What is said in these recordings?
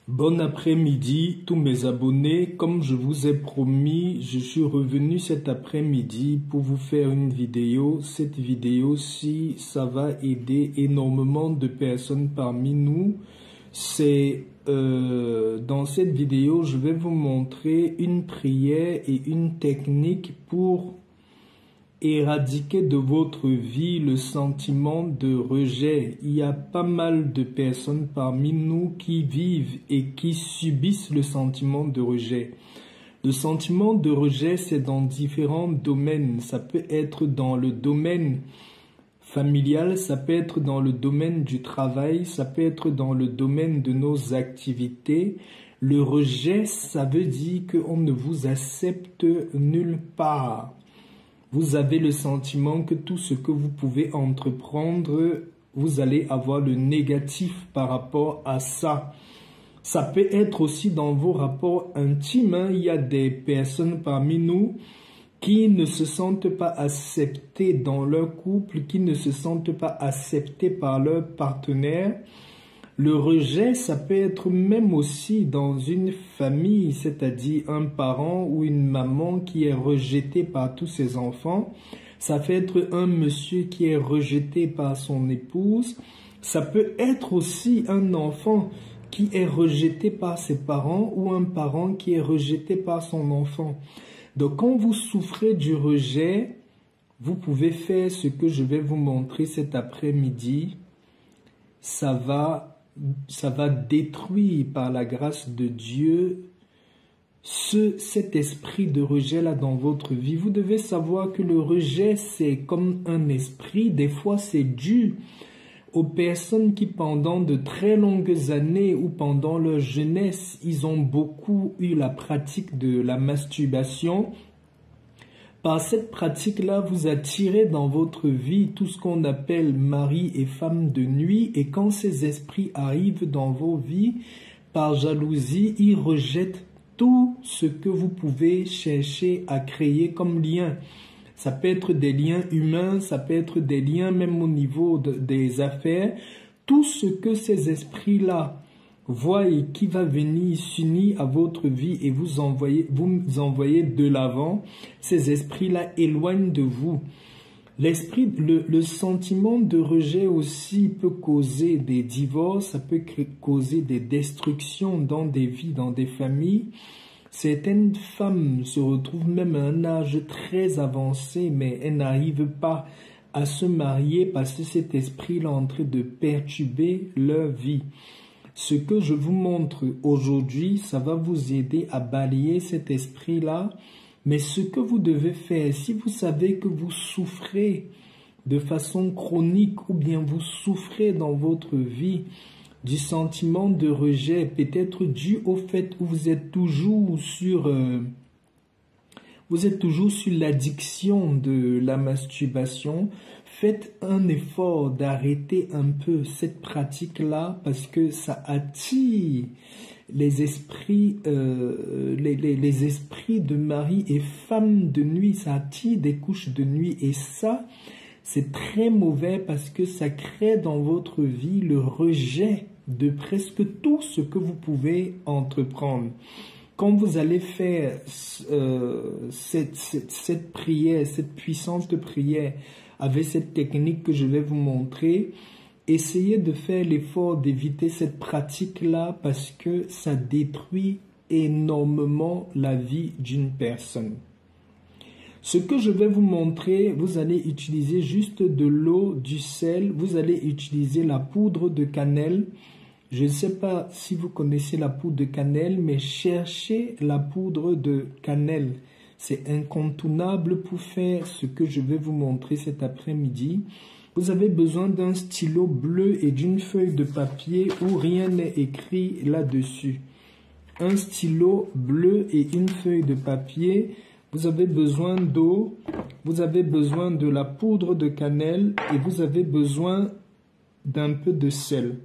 Bon après-midi, tous mes abonnés. Comme je vous ai promis, je suis revenu cet après-midi pour vous faire une vidéo. Cette vidéo-ci, ça va aider énormément de personnes parmi nous. Dans cette vidéo, je vais vous montrer une prière et une technique pour éradiquer de votre vie le sentiment de rejet. Il y a pas mal de personnes parmi nous qui vivent et qui subissent le sentiment de rejet. Le sentiment de rejet, c'est dans différents domaines. Ça peut être dans le domaine familial, ça peut être dans le domaine du travail, ça peut être dans le domaine de nos activités. Le rejet, ça veut dire qu'on ne vous accepte nulle part. Vous avez le sentiment que tout ce que vous pouvez entreprendre, vous allez avoir le négatif par rapport à ça. Ça peut être aussi dans vos rapports intimes. Il y a des personnes parmi nous qui ne se sentent pas acceptées dans leur couple, qui ne se sentent pas acceptées par leur partenaire. Le rejet, ça peut être même aussi dans une famille, c'est-à-dire un parent ou une maman qui est rejetée par tous ses enfants. Ça peut être un monsieur qui est rejeté par son épouse. Ça peut être aussi un enfant qui est rejeté par ses parents ou un parent qui est rejeté par son enfant. Donc quand vous souffrez du rejet, vous pouvez faire ce que je vais vous montrer cet après-midi. Ça va détruire par la grâce de Dieu cet esprit de rejet-là dans votre vie. Vous devez savoir que le rejet, c'est comme un esprit. Des fois, c'est dû aux personnes qui, pendant de très longues années ou pendant leur jeunesse, ils ont beaucoup eu la pratique de la masturbation. Par cette pratique-là, vous attirez dans votre vie tout ce qu'on appelle mari et femme de nuit. Et quand ces esprits arrivent dans vos vies, par jalousie, ils rejettent tout ce que vous pouvez chercher à créer comme lien. Ça peut être des liens humains, ça peut être des liens même au niveau des affaires. Tout ce que ces esprits-là voient et qui va venir s'unir à votre vie et vous envoyer de l'avant, ces esprits-là éloignent de vous. Le sentiment de rejet aussi peut causer des divorces, ça peut causer des destructions dans des vies, dans des familles. Certaines femmes se retrouvent même à un âge très avancé, mais elles n'arrivent pas à se marier parce que cet esprit-là est en train de perturber leur vie. Ce que je vous montre aujourd'hui, ça va vous aider à balayer cet esprit-là. Mais ce que vous devez faire, si vous savez que vous souffrez de façon chronique ou bien vous souffrez dans votre vie du sentiment de rejet, peut-être dû au fait que vous êtes toujours sur l'addiction de la masturbation, faites un effort d'arrêter un peu cette pratique-là parce que ça attire les esprits, les esprits de mari et femme de nuit, ça attire des couches de nuit et ça, c'est très mauvais parce que ça crée dans votre vie le rejet de presque tout ce que vous pouvez entreprendre. Quand vous allez faire cette prière, cette puissante prière, avec cette technique que je vais vous montrer, essayez de faire l'effort d'éviter cette pratique-là parce que ça détruit énormément la vie d'une personne. Ce que je vais vous montrer, vous allez utiliser juste de l'eau, du sel, vous allez utiliser la poudre de cannelle. Je ne sais pas si vous connaissez la poudre de cannelle, mais cherchez la poudre de cannelle. C'est incontournable pour faire ce que je vais vous montrer cet après-midi. Vous avez besoin d'un stylo bleu et d'une feuille de papier où rien n'est écrit là-dessus. Un stylo bleu et une feuille de papier. Vous avez besoin d'eau, vous avez besoin de la poudre de cannelle et vous avez besoin d'un peu de sel.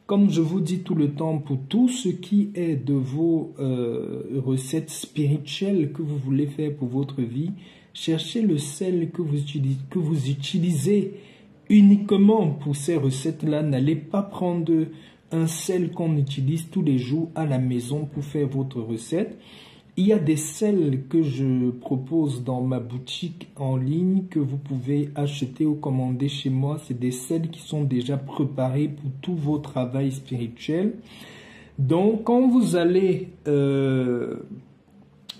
Comme je vous dis tout le temps, pour tout ce qui est de vos recettes spirituelles que vous voulez faire pour votre vie, cherchez le sel que vous utilisez uniquement pour ces recettes-là. N'allez pas prendre un sel qu'on utilise tous les jours à la maison pour faire votre recette. Il y a des sels que je propose dans ma boutique en ligne que vous pouvez acheter ou commander chez moi. C'est des sels qui sont déjà préparés pour tout vos travail spirituel. Donc, quand vous allez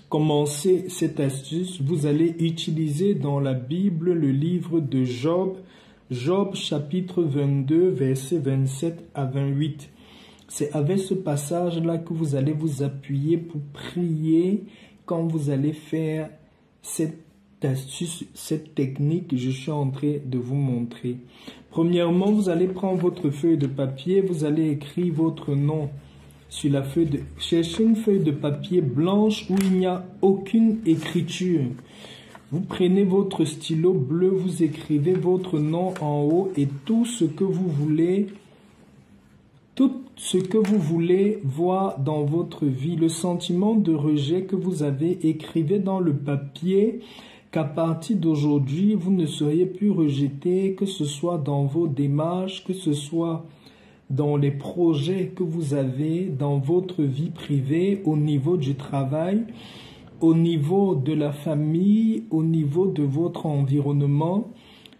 commencer cette astuce, vous allez utiliser dans la Bible le livre de Job, Job chapitre 22, versets 27 à 28. C'est avec ce passage-là que vous allez vous appuyer pour prier quand vous allez faire cette astuce, cette technique que je suis en train de vous montrer. Premièrement, vous allez prendre votre feuille de papier, vous allez écrire votre nom sur la feuille de... Cherchez une feuille de papier blanche où il n'y a aucune écriture. Vous prenez votre stylo bleu, vous écrivez votre nom en haut et tout ce que vous voulez voir dans votre vie, le sentiment de rejet que vous avez, écrivez dans le papier qu'à partir d'aujourd'hui, vous ne seriez plus rejeté, que ce soit dans vos démarches, que ce soit dans les projets que vous avez dans votre vie privée, au niveau du travail, au niveau de la famille, au niveau de votre environnement.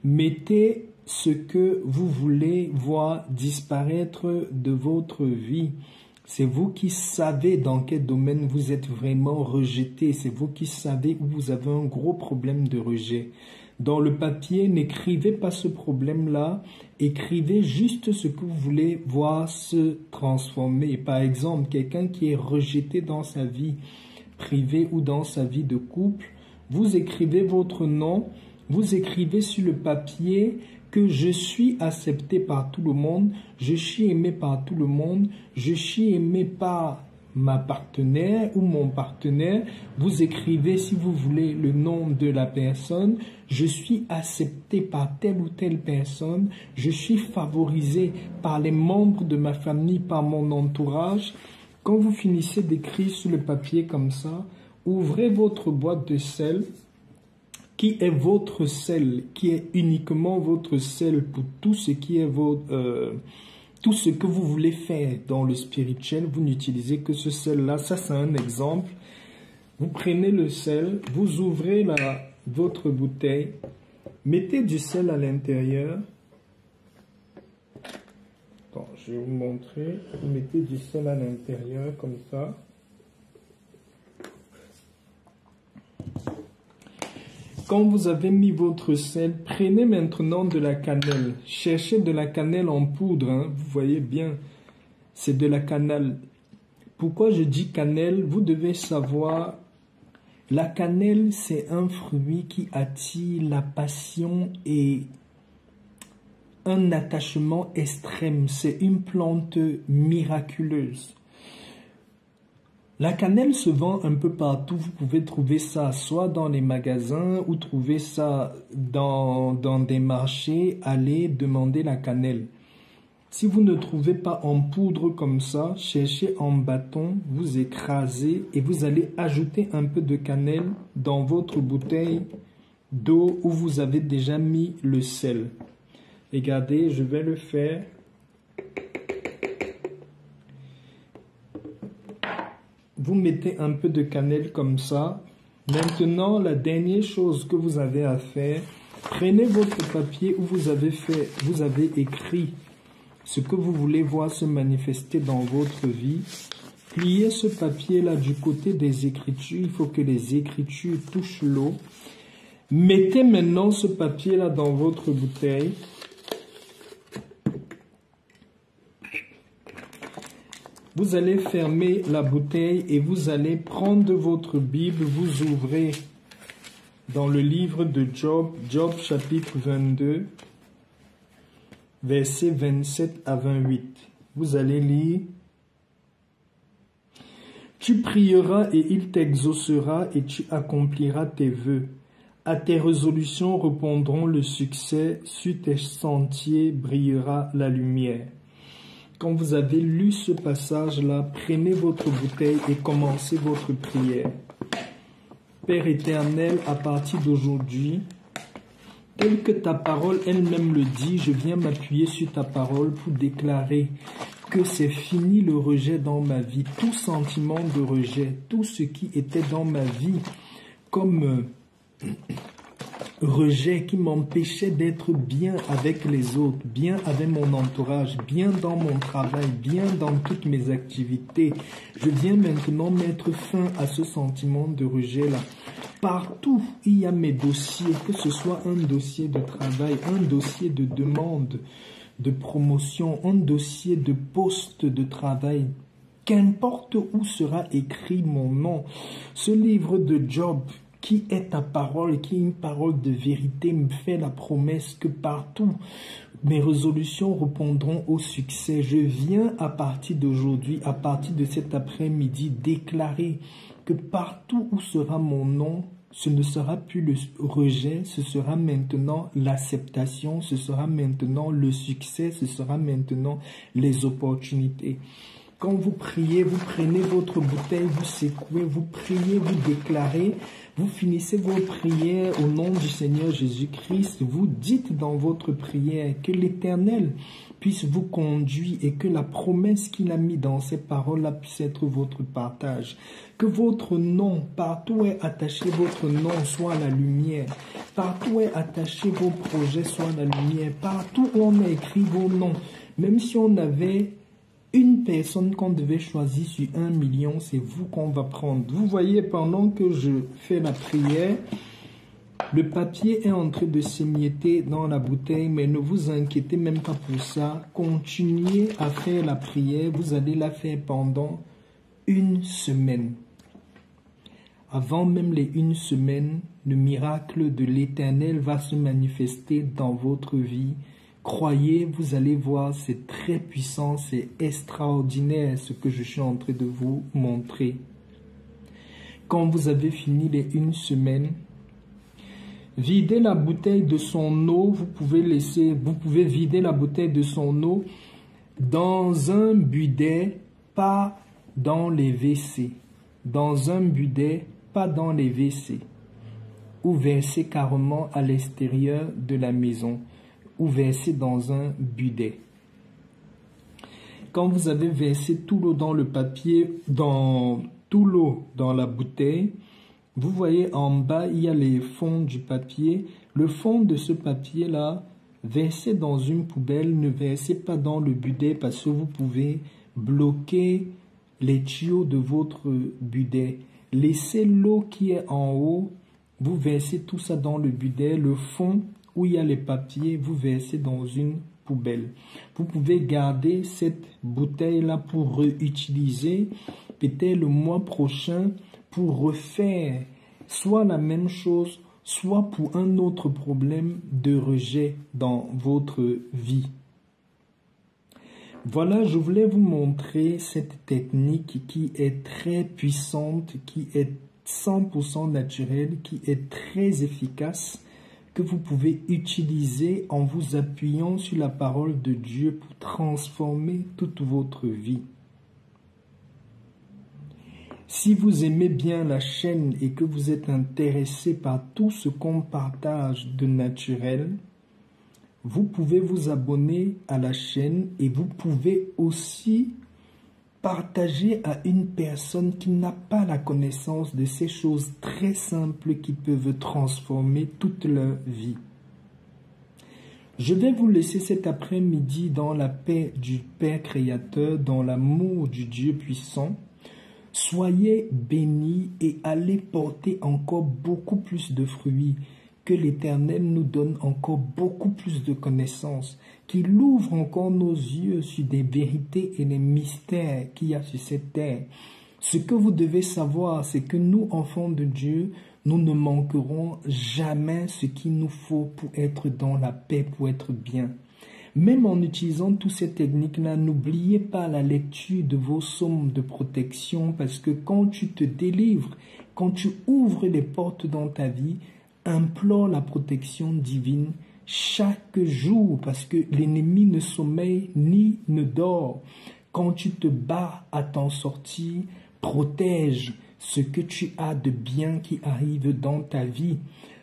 Mettez ce que vous voulez voir disparaître de votre vie. C'est vous qui savez dans quel domaine vous êtes vraiment rejeté. C'est vous qui savez où vous avez un gros problème de rejet. Dans le papier, n'écrivez pas ce problème-là. Écrivez juste ce que vous voulez voir se transformer. Par exemple, quelqu'un qui est rejeté dans sa vie privée ou dans sa vie de couple, vous écrivez votre nom, vous écrivez sur le papier que je suis accepté par tout le monde, je suis aimé par tout le monde, je suis aimé par ma partenaire ou mon partenaire. Vous écrivez, si vous voulez, le nom de la personne. Je suis accepté par telle ou telle personne. Je suis favorisé par les membres de ma famille, par mon entourage. Quand vous finissez d'écrire sur le papier comme ça, ouvrez votre boîte de sel, qui est votre sel, qui est uniquement votre sel pour tout ce qui est votre... tout ce que vous voulez faire dans le spirituel, vous n'utilisez que ce sel-là. Ça, c'est un exemple. Vous prenez le sel, vous ouvrez votre bouteille, mettez du sel à l'intérieur. Attends, je vais vous montrer. Vous mettez du sel à l'intérieur, comme ça. Quand vous avez mis votre sel, prenez maintenant de la cannelle. Cherchez de la cannelle en poudre, hein. Vous voyez bien, c'est de la cannelle. Pourquoi je dis cannelle? Vous devez savoir, la cannelle, c'est un fruit qui attire la passion et un attachement extrême. C'est une plante miraculeuse. La cannelle se vend un peu partout. Vous pouvez trouver ça soit dans les magasins ou trouver ça dans des marchés. Allez demander la cannelle. Si vous ne trouvez pas en poudre comme ça, cherchez en bâton, vous écrasez et vous allez ajouter un peu de cannelle dans votre bouteille d'eau où vous avez déjà mis le sel. Regardez, je vais le faire. Vous mettez un peu de cannelle comme ça. Maintenant, la dernière chose que vous avez à faire, prenez votre papier où vous avez écrit ce que vous voulez voir se manifester dans votre vie. Pliez ce papier-là du côté des écritures. Il faut que les écritures touchent l'eau. Mettez maintenant ce papier-là dans votre bouteille. Vous allez fermer la bouteille et vous allez prendre votre Bible, vous ouvrez dans le livre de Job, Job chapitre 22, versets 27 à 28. Vous allez lire. Tu prieras et il t'exaucera et tu accompliras tes vœux. À tes résolutions répondront le succès, sur tes sentiers brillera la lumière. Quand vous avez lu ce passage-là, prenez votre bouteille et commencez votre prière. Père éternel, à partir d'aujourd'hui, tel que ta parole elle-même le dit, je viens m'appuyer sur ta parole pour déclarer que c'est fini le rejet dans ma vie, tout sentiment de rejet, tout ce qui était dans ma vie comme rejet qui m'empêchait d'être bien avec les autres, bien avec mon entourage, bien dans mon travail, bien dans toutes mes activités. Je viens maintenant mettre fin à ce sentiment de rejet-là. Partout, il y a mes dossiers, que ce soit un dossier de travail, un dossier de demande, de promotion, un dossier de poste de travail, qu'importe où sera écrit mon nom. Ce livre de Job, qui est ta parole, qui est une parole de vérité, me fait la promesse que partout, mes résolutions répondront au succès. Je viens à partir d'aujourd'hui, à partir de cet après-midi, déclarer que partout où sera mon nom, ce ne sera plus le rejet, ce sera maintenant l'acceptation, ce sera maintenant le succès, ce sera maintenant les opportunités. Quand vous priez, vous prenez votre bouteille, vous secouez, vous priez, vous déclarez, vous finissez vos prières au nom du Seigneur Jésus-Christ. Vous dites dans votre prière que l'Éternel puisse vous conduire et que la promesse qu'il a mise dans ces paroles-là puisse être votre partage. Que votre nom, partout où est attaché votre nom, soit à la lumière. Partout où est attaché vos projets, soit à la lumière. Partout où on a écrit vos noms, même si on avait une personne qu'on devait choisir sur 1 million, c'est vous qu'on va prendre. Vous voyez, pendant que je fais la prière, le papier est en train de s'émietter dans la bouteille, mais ne vous inquiétez même pas pour ça. Continuez à faire la prière, vous allez la faire pendant 1 semaine. Avant même les 1 semaine, le miracle de l'Éternel va se manifester dans votre vie. Croyez, vous allez voir, c'est très puissant, c'est extraordinaire ce que je suis en train de vous montrer. Quand vous avez fini les 1 semaine, videz la bouteille de son eau, vous pouvez vider la bouteille de son eau dans un bidet, pas dans les WC. Dans un bidet, pas dans les WC. Ou verser carrément à l'extérieur de la maison. Ou verser dans un bidet. Quand vous avez versé tout l'eau dans le papier, tout l'eau dans la bouteille, vous voyez en bas, il y a les fonds du papier. Le fond de ce papier-là, versez dans une poubelle, ne versez pas dans le bidet parce que vous pouvez bloquer les tuyaux de votre bidet. Laissez l'eau qui est en haut, vous versez tout ça dans le bidet, le fond où il y a les papiers, vous versez dans une poubelle. Vous pouvez garder cette bouteille-là pour réutiliser peut-être le mois prochain pour refaire soit la même chose, soit pour un autre problème de rejet dans votre vie. Voilà, je voulais vous montrer cette technique qui est très puissante, qui est 100% naturelle, qui est très efficace, que vous pouvez utiliser en vous appuyant sur la parole de Dieu pour transformer toute votre vie. Si vous aimez bien la chaîne et que vous êtes intéressé par tout ce qu'on partage de naturel, vous pouvez vous abonner à la chaîne et vous pouvez aussi partager à une personne qui n'a pas la connaissance de ces choses très simples qui peuvent transformer toute leur vie. Je vais vous laisser cet après-midi dans la paix du Père Créateur, dans l'amour du Dieu puissant. Soyez bénis et allez porter encore beaucoup plus de fruits. Que l'Éternel nous donne encore beaucoup plus de connaissances, qu'il ouvre encore nos yeux sur des vérités et les mystères qu'il y a sur cette terre. Ce que vous devez savoir, c'est que nous, enfants de Dieu, nous ne manquerons jamais ce qu'il nous faut pour être dans la paix, pour être bien. Même en utilisant toutes ces techniques-là, n'oubliez pas la lecture de vos psaumes de protection, parce que quand tu te délivres, quand tu ouvres les portes dans ta vie, implore la protection divine chaque jour parce que l'ennemi ne sommeille ni ne dort. Quand tu te bats à t'en sortir, protège ce que tu as de bien qui arrive dans ta vie.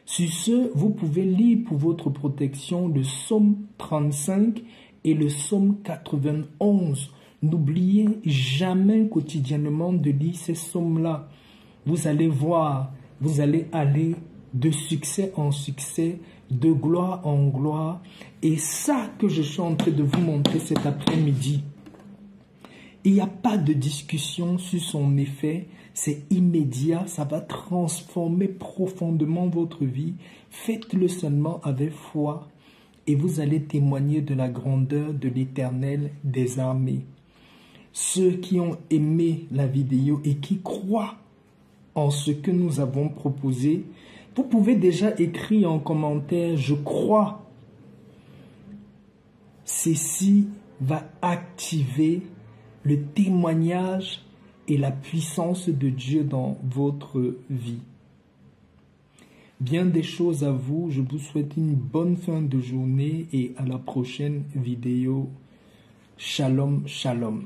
Sur ce, vous pouvez lire pour votre protection le psaume 35 et le psaume 91. N'oubliez jamais quotidiennement de lire ces psaumes-là. Vous allez voir, vous allez aller de succès en succès, de gloire en gloire. Et ça que je suis en train de vous montrer cet après-midi, il n'y a pas de discussion sur son effet, c'est immédiat, ça va transformer profondément votre vie. Faites-le seulement avec foi et vous allez témoigner de la grandeur de l'Éternel des armées. Ceux qui ont aimé la vidéo et qui croient en ce que nous avons proposé, vous pouvez déjà écrire en commentaire « Je crois ». Ceci va activer le témoignage et la puissance de Dieu dans votre vie. Bien des choses à vous. Je vous souhaite une bonne fin de journée et à la prochaine vidéo. Shalom, shalom.